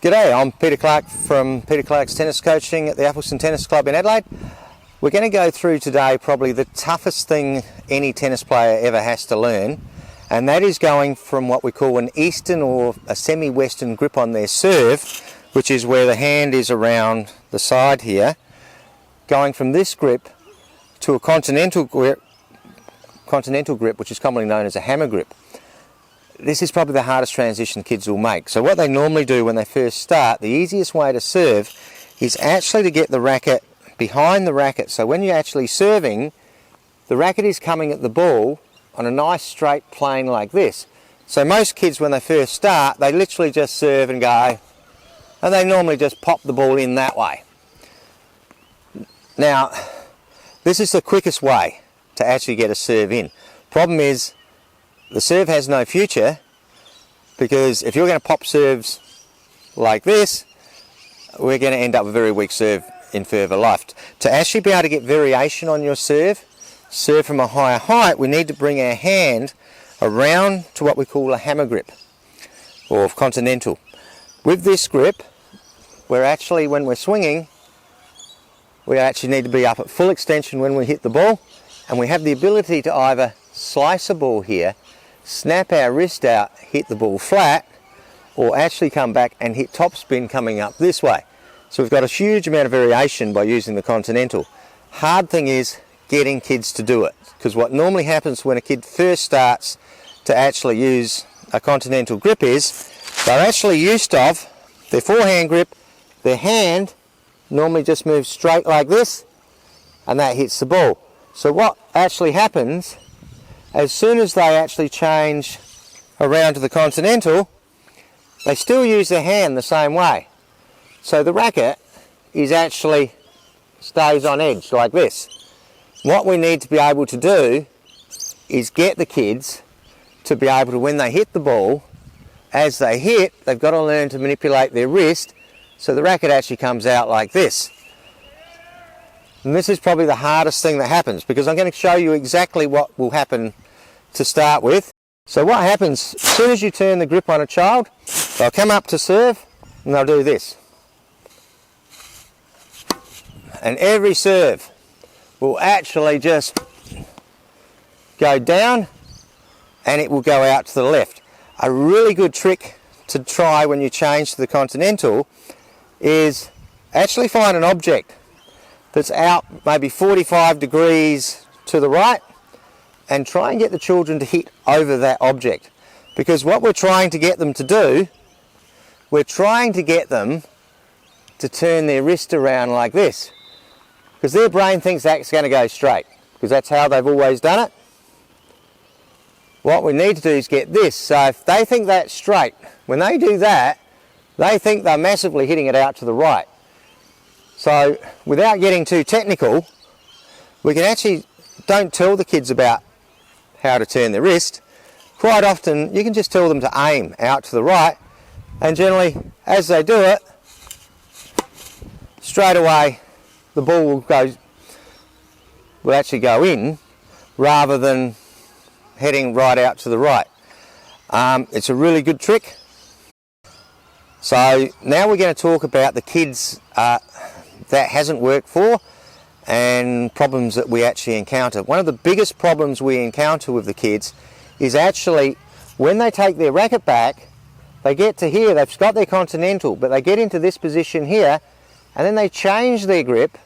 G'day, I'm Peter Clark from Peter Clark's Tennis Coaching at the Appleton Tennis Club in Adelaide. We're going to go through today probably the toughest thing any tennis player ever has to learn, and that is going from what we call an eastern or a semi-western grip on their serve, which is where the hand is around the side here, going from this grip to a continental grip, which is commonly known as a hammer grip. This is probably the hardest transition kids will make. So what they normally do when they first start, the easiest way to serve is actually to get the racket behind the racket. So when you're actually serving, the racket is coming at the ball on a nice straight plane like this. So most kids when they first start, they literally just serve and go, and they normally just pop the ball in that way. Now, this is the quickest way to actually get a serve in. Problem is, the serve has no future, because if you're going to pop serves like this, we're going to end up with a very weak serve in further life. To actually be able to get variation on your serve from a higher height, we need to bring our hand around to what we call a hammer grip, or continental. With this grip, we're actually, when we're swinging, we actually need to be up at full extension when we hit the ball, and we have the ability to either slice a ball here, snap our wrist out, hit the ball flat, or actually come back and hit topspin coming up this way. So we've got a huge amount of variation by using the continental. Hard thing is getting kids to do it, because what normally happens when a kid first starts to actually use a continental grip is they're actually used of their forehand grip, their hand normally just moves straight like this, and that hits the ball. So what actually happens, as soon as they actually change around to the continental, they still use their hand the same way. So the racket is actually stays on edge like this. What we need to be able to do is get the kids to be able to, when they hit the ball, as they hit, they've got to learn to manipulate their wrist so the racket actually comes out like this. And this is probably the hardest thing that happens, because I'm going to show you exactly what will happen to start with. So what happens, as soon as you turn the grip on a child, they'll come up to serve and they'll do this. And every serve will actually just go down and it will go out to the left. A really good trick to try when you change to the continental is actually find an object that's out maybe 45 degrees to the right, and try and get the children to hit over that object. Because what we're trying to get them to do, we're trying to get them to turn their wrist around like this. Because their brain thinks that's going to go straight, because that's how they've always done it. What we need to do is get this. So if they think that's straight, when they do that, they think they're massively hitting it out to the right. So without getting too technical, we can actually, don't tell the kids about how to turn their wrist. Quite often you can just tell them to aim out to the right, and generally as they do it, straight away the ball will actually go in rather than heading right out to the right. It's a really good trick. So now we're going to talk about the kids that hasn't worked for, and problems that we actually encounter. One of the biggest problems we encounter with the kids is actually when they take their racket back, they get to here, they've got their continental, but they get into this position here, and then they change their grip,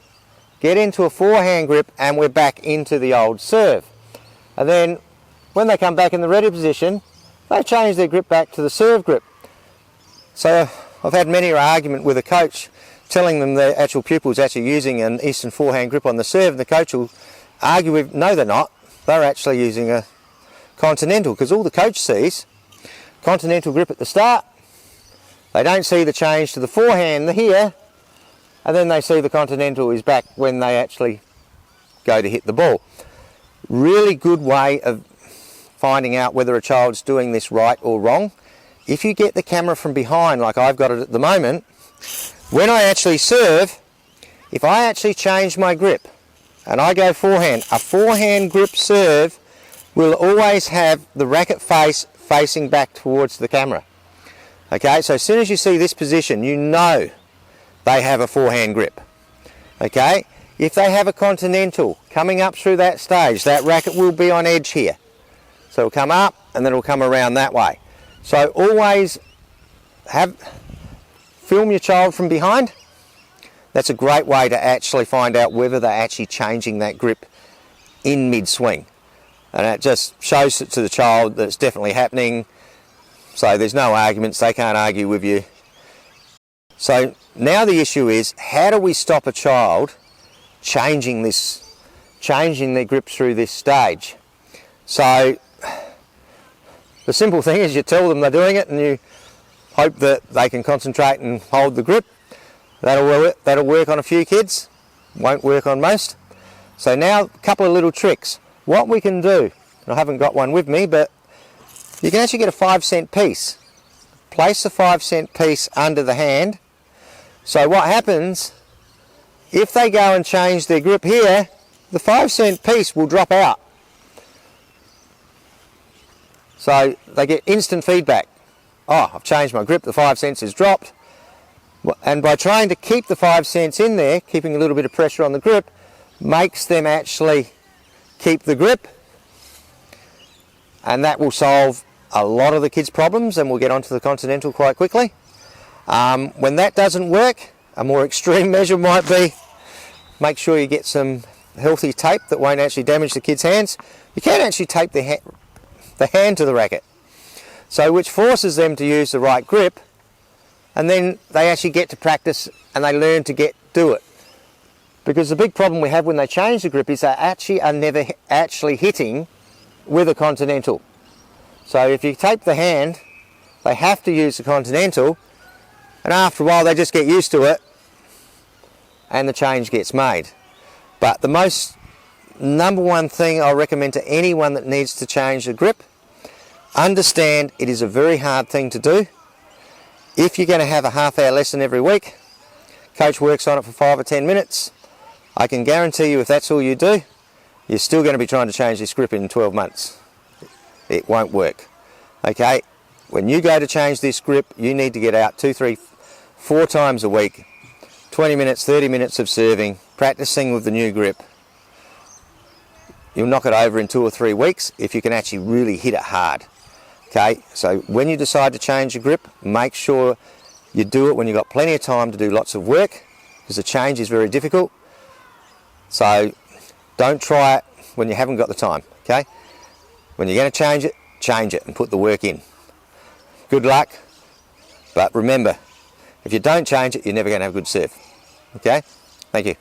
get into a forehand grip, and we're back into the old serve. And then when they come back in the ready position, they change their grip back to the serve grip. So I've had many an argument with a coach telling them the actual pupil's actually using an eastern forehand grip on the serve, and the coach will argue with, no they're not, they're actually using a continental, because all the coach sees, continental grip at the start, they don't see the change to the forehand here, and then they see the continental is back when they actually go to hit the ball. Really good way of finding out whether a child's doing this right or wrong. If you get the camera from behind, like I've got it at the moment, when I actually serve, if I actually change my grip and I go forehand, a forehand grip serve will always have the racket face facing back towards the camera. Okay, so as soon as you see this position, you know they have a forehand grip. Okay, if they have a continental coming up through that stage, that racket will be on edge here. So it'll come up and then it'll come around that way. So always film your child from behind. That's a great way to actually find out whether they're actually changing that grip in mid-swing. And it just shows it to the child that it's definitely happening. So there's no arguments, they can't argue with you. So now the issue is, how do we stop a child changing their grip through this stage? So the simple thing is you tell them they're doing it and you hope that they can concentrate and hold the grip. That'll work on a few kids, won't work on most. So now a couple of little tricks. What we can do, I haven't got one with me, but you can actually get a 5-cent piece. Place the 5-cent piece under the hand. So what happens, if they go and change their grip here, the 5-cent piece will drop out. So they get instant feedback. Oh, I've changed my grip, the 5 cents has dropped. And by trying to keep the 5 cents in there, keeping a little bit of pressure on the grip, makes them actually keep the grip. And that will solve a lot of the kids' problems, and we'll get onto the continental quite quickly. When that doesn't work, a more extreme measure might be, make sure you get some healthy tape that won't actually damage the kids' hands. You can actually tape the hand to the racket, so which forces them to use the right grip, and then they actually get to practice and they learn to do it. Because the big problem we have when they change the grip is they actually are never actually hitting with a continental. So if you tape the hand, they have to use the continental, and after a while they just get used to it and the change gets made. But the number one thing I recommend to anyone that needs to change the grip, understand it is a very hard thing to do. If you're going to have a half-hour lesson every week, coach works on it for 5 or 10 minutes, I can guarantee you if that's all you do, you're still going to be trying to change this grip in 12 months. It won't work. Okay, when you go to change this grip, you need to get out 2, 3, 4 times a week, 20 minutes, 30 minutes of serving, practicing with the new grip. You'll knock it over in 2 or 3 weeks if you can actually really hit it hard. Okay, so when you decide to change your grip, make sure you do it when you've got plenty of time to do lots of work, because the change is very difficult. So don't try it when you haven't got the time. Okay, when you're going to change it and put the work in. Good luck, but remember, if you don't change it, you're never going to have a good serve. Okay, thank you.